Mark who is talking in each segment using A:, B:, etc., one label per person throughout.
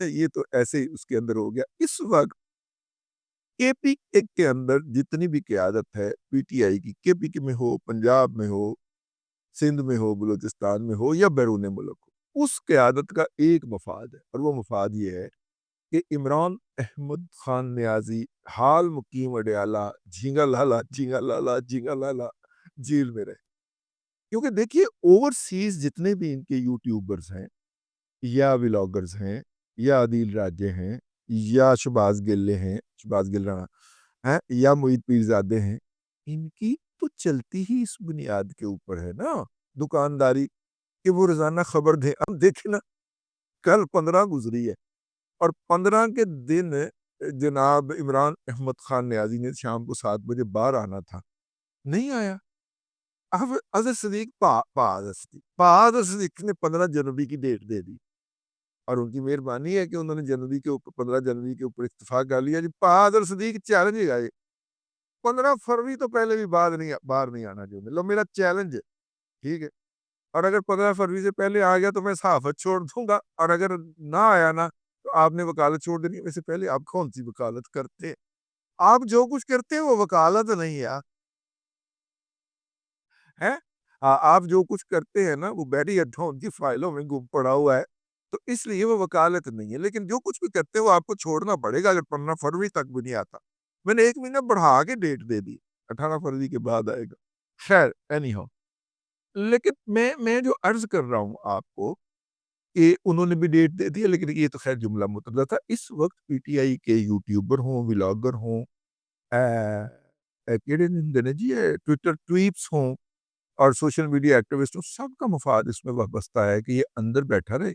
A: یہ تو ایسے ہی اس کے اندر ہو گیا. اس وقت کے پی کے اندر جتنی بھی قیادت ہے پی ٹی آئی کی، کے پی کے میں ہو، پنجاب میں ہو، سندھ میں ہو، بلوچستان میں ہو یا بیرون ملک ہو، اس قیادت کا ایک مفاد ہے، اور وہ مفاد یہ ہے کہ عمران احمد خان نیازی حال مقیم اڈیالہ جھینگا لالا جھینگا لالا جھینگا لالا جیل میں رہے. کیونکہ دیکھیے اوورسیز جتنے بھی ان کے یوٹیوبرز ہیں یا ولاگرز ہیں یا عادل راجے ہیں یا شباز گلے ہیں، شباز گل رانا ہیں، یا معید پیرزادے ہیں، ان کی تو چلتی ہی اس بنیاد کے اوپر ہے نا، دکانداری، کہ وہ روزانہ خبر دیں. اب دیکھیں نا، کل 15 گزری ہے اور 15 کے دن جناب عمران احمد خان نیازی نے شام کو 7 بجے باہر آنا تھا، نہیں آیا. اب اظہر صدیق اظہر صدیق نے 15 جنوری کی ڈیٹ دے دی، اور ان کی مہربانی ہے کہ انہوں نے جنوری کے اوپر 15 جنوری کے اوپر اتفاق کر لیا. جی اظہر صدیق چیلنج ہے، 15 فروری تو پہلے بھی باہر نہیں آنا چاہتے. لو میرا چیلنج ہے، ٹھیک ہے، اور اگر 15 فروری سے پہلے آ گیا تو میں صحافت چھوڑ دوں گا، اور اگر نہ آیا نا تو آپ نے وکالت چھوڑ دینی. ویسے پہلے آپ کون سی وکالت کرتے؟ آپ جو کچھ کرتے ہیں وہ وکالت نہیں ہے. آپ جو کچھ کرتے ہیں نا وہ بیری اڈھوں ان کی فائلوں میں گم پڑا ہوا ہے، تو اس لیے وہ وکالت نہیں ہے. لیکن جو کچھ بھی کرتے ہیں وہ آپ کو چھوڑنا پڑے گا اگر 15 فروری تک بھی نہیں آتا. میں نے 1 مہینہ بڑھا کے ڈیٹ دے دی، 18 فروری کے بعد آئے گا. خیر اینی ہو، لیکن میں جو عرض کر رہا ہوں آپ کو کہ انہوں نے بھی ڈیٹ دے دی ہے، لیکن یہ تو خیر جملہ متبادل تھا. اس وقت پی ٹی آئی کے یوٹیوبر ہوں، ولاگر ہوں، کیڑے دن جی ٹویٹر ٹویٹس ہوں، اور سوشل میڈیا ایکٹیوسٹ ہوں، سب کا مفاد اس میں وابستہ ہے کہ یہ اندر بیٹھا رہے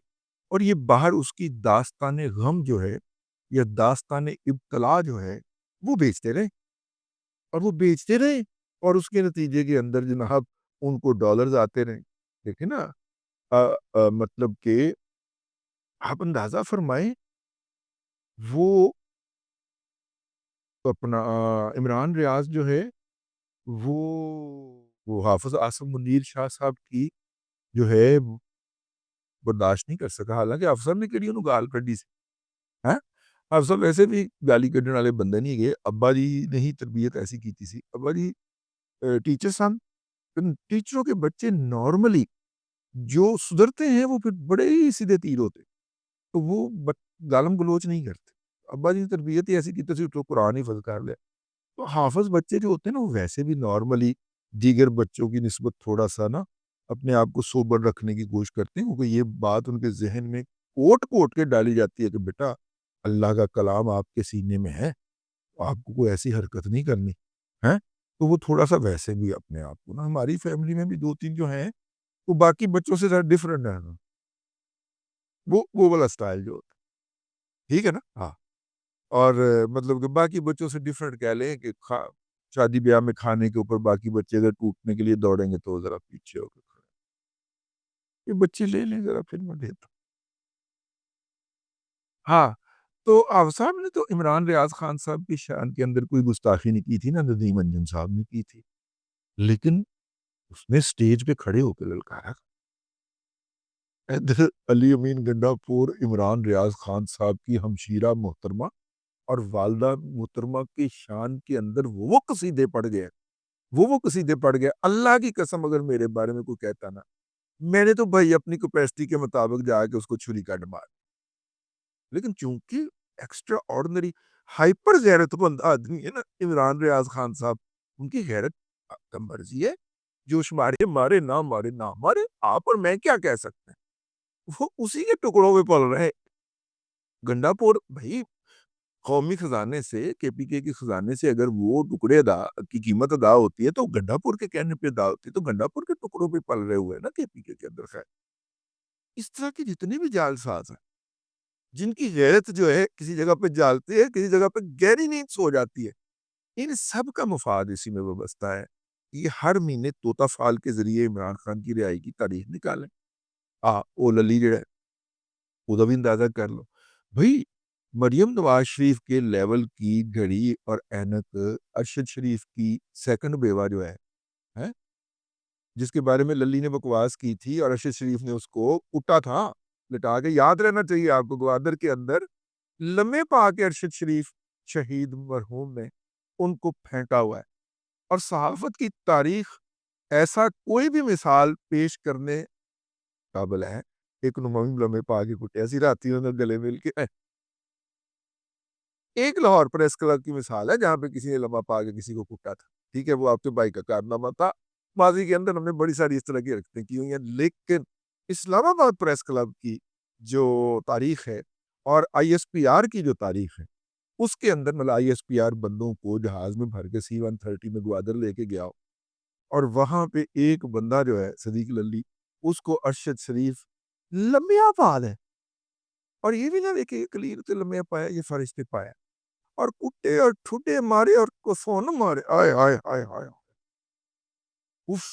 A: اور یہ باہر اس کی داستان غم جو ہے یا داستان ابتلا جو ہے وہ بیچتے رہے، اور وہ بیچتے رہے، اور اس کے نتیجے کے اندر جناب ان کو ڈالرز آتے رہے. دیکھیں نا، مطلب کہ آپ اندازہ فرمائیں، وہ اپنا عمران ریاض جو ہے وہ حافظ آصف منیر شاہ صاحب کی جو ہے برداشت نہیں کر سکا. حالانکہ افسر نے کہی انہوں گال کڈی سے، ہاں افسر ویسے بھی گالی کڈنے والے بندے نہیں گئے. ابا جی نے ہی تربیت ایسی کی تھی. ابا جی ٹیچر سن، ٹیچروں کے بچے نارملی جو سدھرتے ہیں وہ پھر بڑے ہی سیدھے تیر ہوتے، تو وہ گالم گلوچ نہیں کرتے. ابا جی نے تربیت ہی ایسی کی تھی، تو قرآن ہی فرض کر لیا. تو حافظ بچے جو ہوتے ہیں نا وہ ویسے بھی نارملی دیگر بچوں کی نسبت تھوڑا سا نا اپنے آپ کو سوبر رکھنے کی کوشش کرتے ہیں، کیونکہ یہ بات ان کے ذہن میں کوٹ کے ڈالی جاتی ہے کہ بیٹا اللہ کا کلام آپ کے سینے میں ہے، آپ کو کوئی ایسی حرکت نہیں کرنی ہے. تو وہ تھوڑا سا ویسے بھی اپنے آپ کو نا، ہماری فیملی میں بھی 2-3 جو ہیں وہ باقی بچوں سے ذرا ڈفرینٹ ہے نا، وہ والا سٹائل جو ہوتا ہے، ٹھیک ہے نا. ہاں، اور مطلب کہ باقی بچوں سے ڈیفرنٹ کہہ لیں کہ شادی بیاہ میں کھانے کے اوپر باقی بچے اگر ٹوٹنے کے لیے دوڑیں گے تو ذرا پیچھے ہو کے کھڑے، یہ بچے لے لیں ذرا، پھر میں دیتا. ہاں، تو آپ صاحب نے تو عمران ریاض خان صاحب کی شان کے اندر کوئی گستاخی نہیں کی تھی نا، ندیم انجم صاحب نے کی تھی، لیکن اس نے سٹیج پہ کھڑے ہو کے للکارا. ادھر علی امین گنڈا پور عمران ریاض خان صاحب کی ہمشیرہ محترمہ اور والدہ محترمہ کی شان کے اندر وہ قصیدے پڑھ گئے، وہ قصیدے پڑھ گئے. اللہ کی قسم اگر میرے بارے میں کوئی کہتا نا، میں نے تو بھائی اپنی کیپیسٹی کے مطابق جا کے اس کو چھری کاٹ مار. لیکن چونکہ ایکسٹرا آرڈنری ہائپر غیرت مند آدمی ہے نا عمران ریاض خان صاحب، ان کی غیرت کا مرضی ہے، جوش مارے مارے نہ مارے نہ مارے، آپ اور میں کیا کہہ سکتے ہیں، وہ اسی کے ٹکڑوں میں پل رہے. گنڈا پور بھائی قومی خزانے سے، کے پی کے خزانے سے اگر وہ ٹکڑے ادا کی قیمت ادا ہوتی ہے تو گنڈا پور کے کہنے پہ ادا ہوتی ہے، تو گنڈا پور کے ٹکڑوں پہ پل رہے ہوئے نا کے پی کے اندر. خیر، اس طرح کی جتنے بھی جال ساز ہیں جن کی غیرت جو ہے کسی جگہ پہ جالتی ہے، کسی جگہ پہ گہری نیند سو جاتی ہے، ان سب کا مفاد اسی میں وابستہ ہے. یہ ہر مہینے طوطا فال کے ذریعے عمران خان کی رہائی کی تاریخ نکالیں. او للی جڑا وہ بھی اندازہ کر لو بھائی، مریم نواز شریف کے لیول کی گھڑی اور اینک ارشد شریف کی سیکنڈ بیوہ جو ہے جس کے بارے میں للی نے بکواس کی تھی اور ارشد شریف نے اس کو کٹا تھا، لٹا کے. یاد رہنا چاہیے آپ کو گوادر کے اندر لمحے پاک ارشد شریف شہید مرحوم نے ان کو پھینکا ہوا ہے. اور صحافت کی تاریخ ایسا کوئی بھی مثال پیش کرنے قابل ہے. ایک نمائم لمحے پاک کی کٹیا سی راتی انہوں نے گلے مل کے ایک لاہور پریس کلب کی مثال ہے جہاں پہ کسی نے لمحہ پا کے کسی کو کٹا تھا. ٹھیک ہے, وہ آپ کے بھائی کا کارنامہ تھا. ماضی کے اندر ہم نے بڑی ساری اس طرح کی حرکتیں کی ہوئی ہیں, لیکن اسلام آباد پریس کلب کی جو تاریخ ہے اور آئی ایس پی آر کی جو تاریخ ہے اس کے اندر مطلب آئی ایس پی آر بندوں کو جہاز میں بھر کے C-130 میں گوادر لے کے گیا اور وہاں پہ ایک بندہ جو ہے صدیق للی اس کو ارشد شریف لمحہ پا ہے. اور یہ بھی نہ دیکھے کلیر تو لمحہ پایا, یہ فرشتے پایا اور کٹے اور ٹھٹے مارے اور کسون مارے. آئے آئے آئے آئے اف.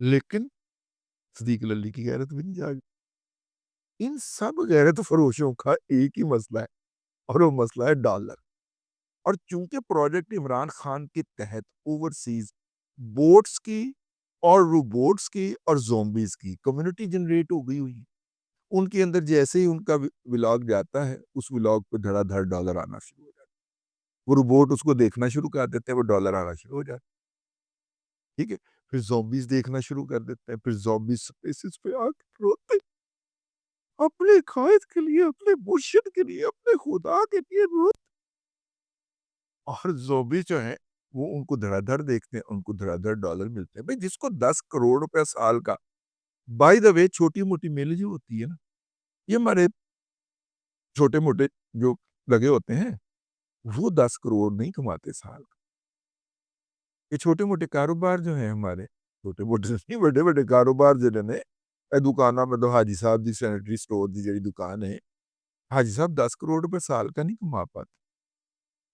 A: لیکن صدیق للی کی غیرت بھی نہیں جاگی. ان سب غیرت فروشوں کا ایک ہی مسئلہ ہے اور وہ مسئلہ ہے ڈالر. اور چونکہ پروجیکٹ عمران خان کے تحت اوورسیز بوٹس کی اور روبوٹس کی اور زومبیز کی کمیونٹی جنریٹ ہو گئی ہوئی ہے, ان کے اندر جیسے ہی ان کا ولاگ جاتا ہے اس ولاگ پہ دھڑا دھڑ ڈالر آنا شروع ہو جاتا ہے. وہ روبوٹ اس کو دیکھنا شروع کر دیتے ہیں, وہ ڈالر آنا شروع ہو جاتا ہے. ٹھیک ہے, پھر زومبیز دیکھنا شروع کر دیتے ہیں, پھر زومبیز سپیسز پہ آ کے روتے ہیں اپنے قائد کے لیے, اپنے مرشد کے لیے, اپنے خدا کے لیے روتے. اور زومبیز جو ہیں وہ ان کو دھڑا دھڑ دیکھتے ہیں, ان کو دھڑا دھڑ ڈالر ملتے ہیں. بھئی جس کو 10 کروڑ روپے سال کا, بائی دا وے چھوٹی موٹی میل جو ہوتی ہے نا, یہ ہمارے چھوٹے موٹے جو لگے ہوتے ہیں وہ 10 کروڑ نہیں کماتے سال کا. یہ چھوٹے موٹے کاروبار جو ہیں ہمارے, چھوٹے موٹے نہیں بڑے بڑے کاروبار جنہوں نے دکانوں میں تو حاجی صاحب دی سینیٹری سٹور دی جڑی دکان ہے, حاجی صاحب 10 کروڑ روپے سال کا نہیں کما پاتے.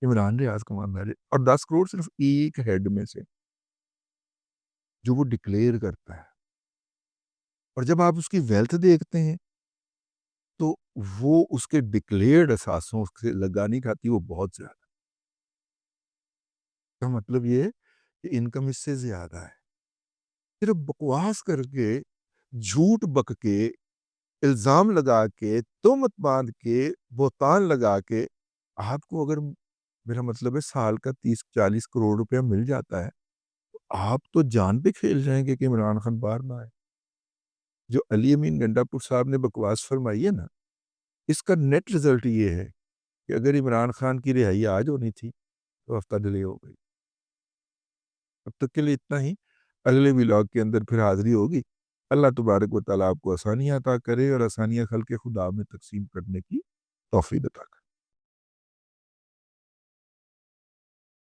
A: عمران ریاض کمانا ہے, اور 10 کروڑ صرف ایک ہیڈ میں سے جو وہ ڈکلیئر کرتا ہے. اور جب آپ اس کی ویلتھ دیکھتے ہیں تو وہ اس کے ڈکلیئرڈ اثاثوں سے لگا نہیں کھاتی, وہ بہت زیادہ. تو مطلب یہ ہے کہ انکم اس سے زیادہ ہے. صرف بکواس کر کے, جھوٹ بک کے, الزام لگا کے, تہمت باندھ کے, بہتان لگا کے آپ کو اگر میرا مطلب ہے سال کا 30-40 کروڑ روپیہ مل جاتا ہے تو آپ تو جان پہ کھیل جائیں گے کہ عمران خان باہر نہ آئے. جو علی امین گنڈا پور صاحب نے بکواس فرمائی ہے نا, اس کا نیٹ رزلٹ یہ ہے کہ اگر عمران خان کی رہائی آج ہونی تھی تو ہفتہ ڈیلے ہو گئی. اب تک کے لیے اتنا ہی. اگلے ولاگ کے اندر پھر حاضری ہوگی. اللہ تبارک و تعالیٰ آپ کو آسانیاں عطا کرے اور آسانیاں خلق خدا میں تقسیم کرنے کی توفیق عطا کرے.